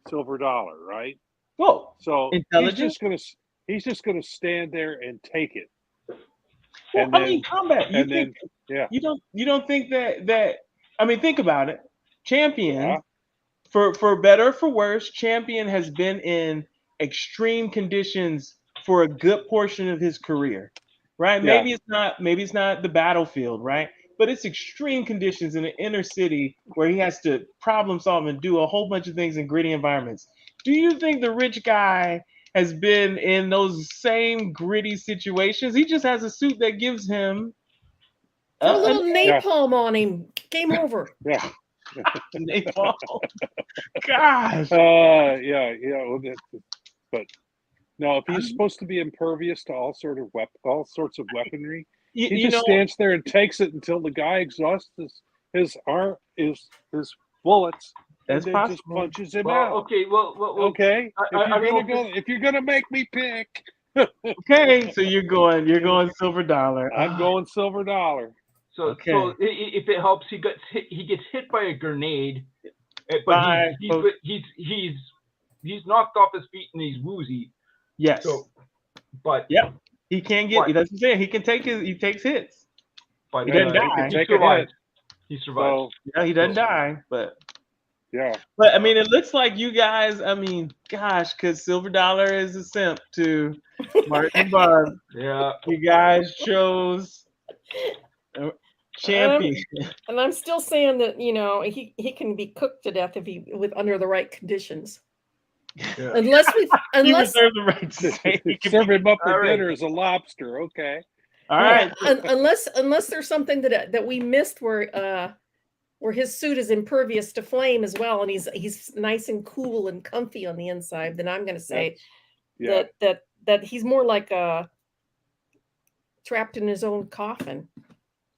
Silver Dollar, right? Whoa. So Intelligence? he's just gonna stand there and take it. Well, And I mean, combat. yeah. You don't think that I mean, think about it. Champion, Yeah. for better or for worse, Champion has been in extreme conditions for a good portion of his career. Right? Yeah. Maybe it's not the battlefield, right? but it's extreme conditions in the inner city where he has to problem solve and do a whole bunch of things in gritty environments. Do you think the rich guy has been in those same gritty situations? He just has a suit that gives him Throw a little a napalm on him. Game over. Yeah. napalm. Gosh. Yeah. Well, but no, if he's supposed to be impervious to all sorts of weaponry, he You just know, stands there and takes it until the guy exhausts his bullets, that's and then just possible. punches him Well, out. okay. Well, Okay, I mean, if you're gonna make me pick, Okay, so you're going silver dollar. I'm going silver dollar. So, Okay. so if it helps, he gets hit by a grenade, but Bye, folks. he's knocked off his feet and he's woozy. Yes. So, but Yep. He can't get. That's what I'm saying. He takes hits. but He doesn't He die. can He take a survives. hit. He survives. So Yeah, he doesn't die, but yeah, I mean, it looks like you guys. I mean, gosh, because silver dollar is a simp to Martin and Barb. Yeah. You guys chose champion. And I'm still saying that he can be cooked to death with under the right conditions. Yeah. Unless You reserve the right to say. He can serve be- him up for All right. dinner as a lobster. Okay. All right. unless there's something that we missed where his suit is impervious to flame as well, and he's nice and cool and comfy on the inside, then I'm going to say Yeah. that he's more like trapped in his own coffin.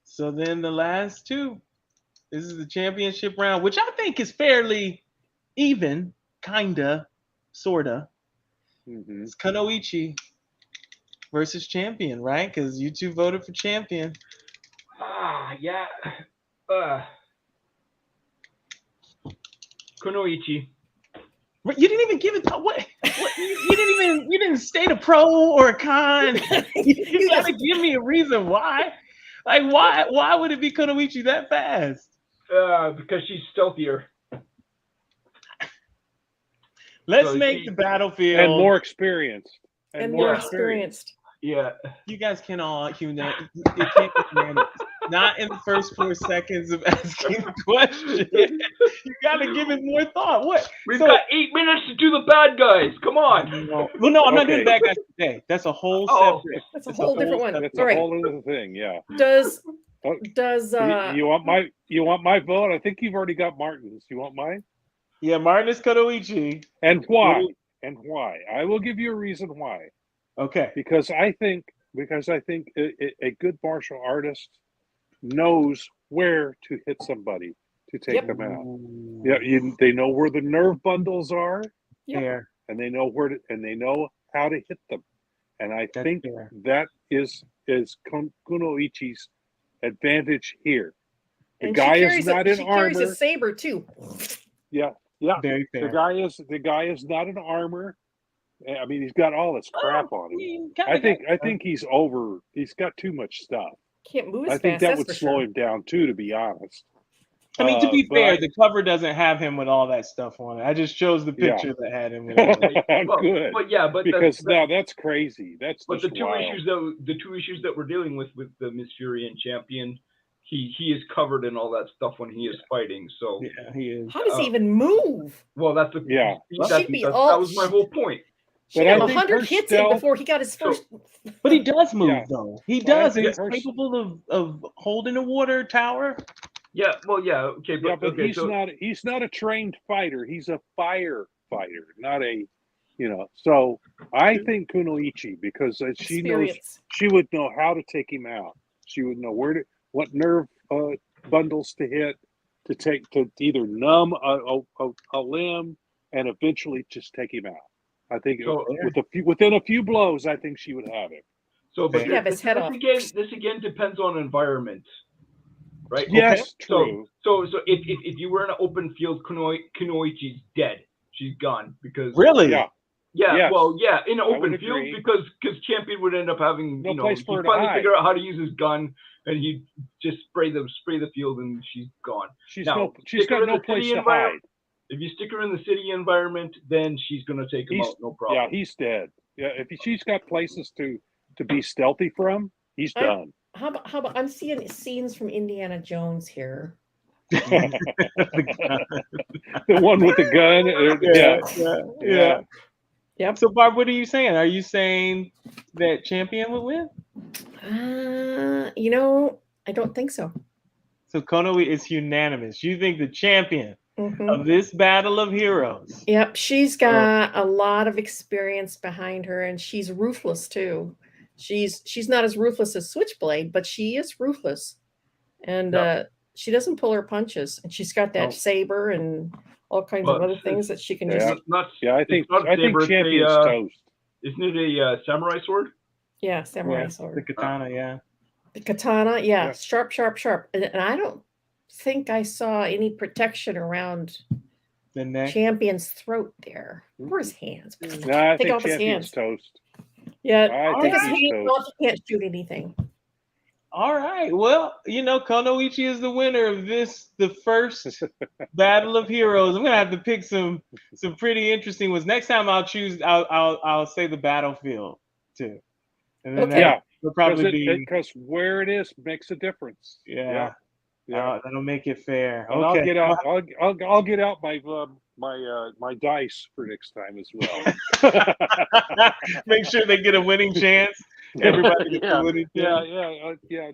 So then the last two. This is the championship round, which I think is fairly even, kinda, sorta. Mhm. It's Kunoichi versus champion, right? Because you two voted for champion. Yeah. Kunoichi. You didn't even give it. What? You didn't state a pro or a con. You gotta give me a reason why. Like why would it be Kunoichi that fast? Because she's stealthier. Let's So make she- the battlefield And more experienced. And more experienced. Yeah. You guys can all it can't be unanimous. Not in the first 4 seconds of asking the question. You gotta give it more thought. What? We've got 8 minutes to do the bad guys. Come on. Well, no, I'm not doing Okay. bad guys today. That's a whole Oh. separate. That's a It's whole different one. That's All a right. whole other thing. Yeah. Does Oh, does you want my vote? I think you've already got Martin's. You want mine? Yeah, Martin is Kunoichi. And why? What And why? I will give you a reason why. Okay. Because I think a good martial artist knows where to hit somebody to take Yep. them out. Yeah, they know where the nerve bundles are, Yep. Fair. and they know they know how to hit them. And I That's think fair. that is Kunoichi's advantage here. The and guy she is carries not a, in she carries a armor. saber too. Yeah. Very The fair. guy is not in armor. I mean, he's got all this crap on him. I think he's over. He's got too much stuff. Can't move as I think fast. that That's would for slow sure. him down too, to be honest. I mean, to be But fair, the cover doesn't have him with all that stuff on it. I just chose the Yeah. picture that had him with all that. Well, good. But yeah, but Because that's, now that's crazy. That's but just the two wild. issues that we're dealing with the Miss Fury and Champion, he is covered in all that stuff when he is fighting. So Yeah, he is. How does he even move? well, that's the Yeah. that was my whole point. She But got I think 100 her hits in stealth- before he got his first. But he does move Yeah. though. He Well, I does, and think he's her- capable of holding a water tower. Yeah, well, yeah, okay, but, Yeah, but okay, he's not a trained fighter. He's a firefighter, not a, So I think Kunoichi, because she knows, Experience. she would know how to take him out. She would know what nerve bundles to hit, to either numb a limb and eventually just take him out. I think So- within a few blows, I think she would have him. so but He'd have his head off. this again depends on environment, right? Yes, So true. if you were in an open field, Kunoichi's dead. She's gone because Really? Yeah. Yeah, Yes. well, yeah, in an I open would field agree. because Champion would end up having No place for her he'd to finally hide. figure out how to use his gun and he'd just spray the field and she's gone. She's Now, she's stick her got in no the place city to environment. hide. If you stick her in the city environment, then she's gonna take him He's- out, no problem. Yeah, he's dead. Yeah, if she's got places to be stealthy from, he's I'm- done. How about I'm seeing scenes from Indiana Jones here. The one with the gun. Yeah. Yep. So, Barb, what are you saying? Are you saying that Champion would win? I don't think so. So Konoe is unanimous. You think the champion Mhm. of this battle of heroes? Yep, she's got a lot of experience behind her, and she's ruthless too. She's not as ruthless as Switchblade, but she is ruthless, and she doesn't pull her punches. And she's got that saber and all kinds of Well, other things that she can Yeah. just. I think saber, it's Champion's a, toast. Isn't it a samurai sword? Yeah, samurai The sword. katana, yeah. The katana, yeah, Yeah. sharp, sharp, sharp. And I don't think I saw any protection around The neck. Champion's throat there, or his hands. No, I Take think off his Champion's hands. toast. Yeah, I take think his he's hands toast. off. He can't shoot anything. All right. Well, Konoichi is the winner of the first battle of heroes. I'm gonna have to pick some pretty interesting ones. Next time I'll say the battlefield too. And then Okay. Yeah. will probably be Because where it is makes a difference. yeah. Yeah. That'll make it fair. And Okay. I'll get out my dice for next time as well. Make sure they get a winning chance. Everybody gets a winning chance. Yeah.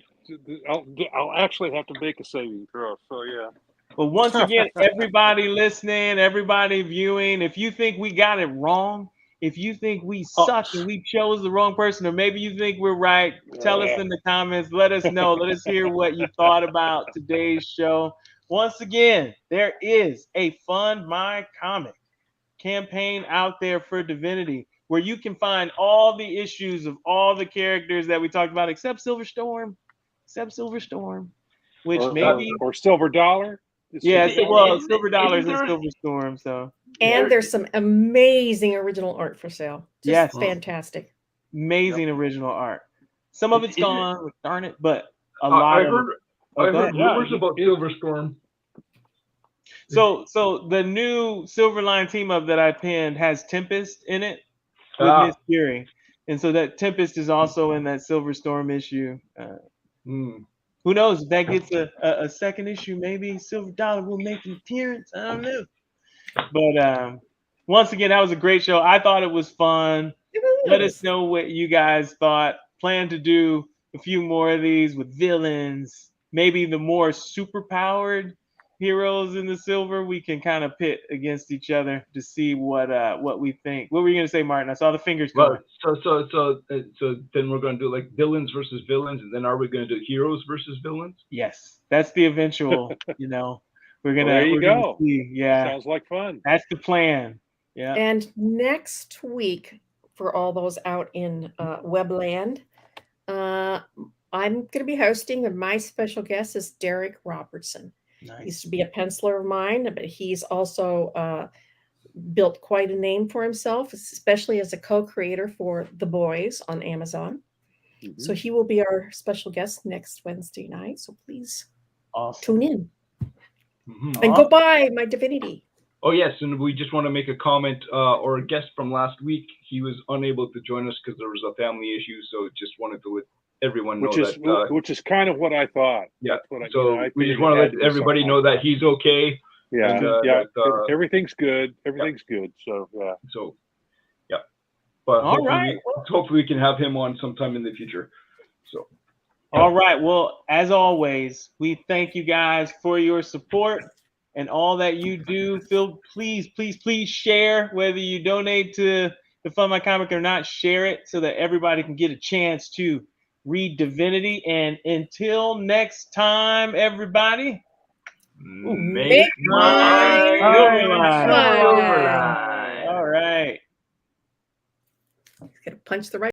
I'll actually have to make a saving throw. So yeah. But once again, everybody listening, everybody viewing, if you think we got it wrong, if you think we suck and we chose the wrong person, or maybe you think we're right, tell us in the comments. Let us know. Let us hear what you thought about today's show. Once again, there is a Fund My Comic campaign out there for Divinity where you can find all the issues of all the characters that we talked about, except Silverstorm, which maybe or Silver Dollar. yeah, well, Isn't Silver Dollars and there- Silver Storm. So And there's some amazing original art for sale. Just Yes. fantastic. amazing original art. Some of it's Isn't it- gone, darn it, but a lot I of heard, it. I go heard ahead. rumors about Silverstorm. So the new Silverline team up that I pinned has Tempest in it with Ah. Miss Fury, and so that Tempest is also in that Silver Storm issue. Who knows if that gets a second issue? Maybe Silver Dollar will make an appearance. I don't know. But once again, that was a great show. I thought it was fun. Let us know what you guys thought. Plan to do a few more of these with villains, maybe the more super powered heroes in the silver. We can kind of pit against each other to see what we think. What were you gonna say, Martin? I saw the fingers going. Well, so then we're going to do like villains versus villains, and then are we going to do heroes versus villains? Yes, that's the eventual. We're gonna. There you we're gonna go. see. Yeah, Sounds like fun. that's the plan. Yeah. And next week, for all those out in Webland, I'm going to be hosting, and my special guest is Derek Robertson. He Nice. used to be a penciler of mine, but he's also built quite a name for himself, especially as a co-creator for The Boys on Amazon. So he will be our special guest next Wednesday night. So please Awesome. tune in and go buy my Divinity. Oh yes, and we just want to make a comment or a guest from last week. He was unable to join us because there was a family issue, so just wanted to let everyone know Which is kind of what I thought. Yeah. That's what So I we just figured want it to had let be everybody something know like that he's okay. Yeah, And, everything's good. Everything's good. So yeah. So yeah, but All right. hopefully we can have him on sometime in the future. So. All right. Well, as always, we thank you guys for your support and all that you do. Phil, please share, whether you donate to the Fund My Comic or not, share it so that everybody can get a chance to read Divinity. And until next time, everybody, Make mine Silverline. Silverline. All right. He's going to punch the right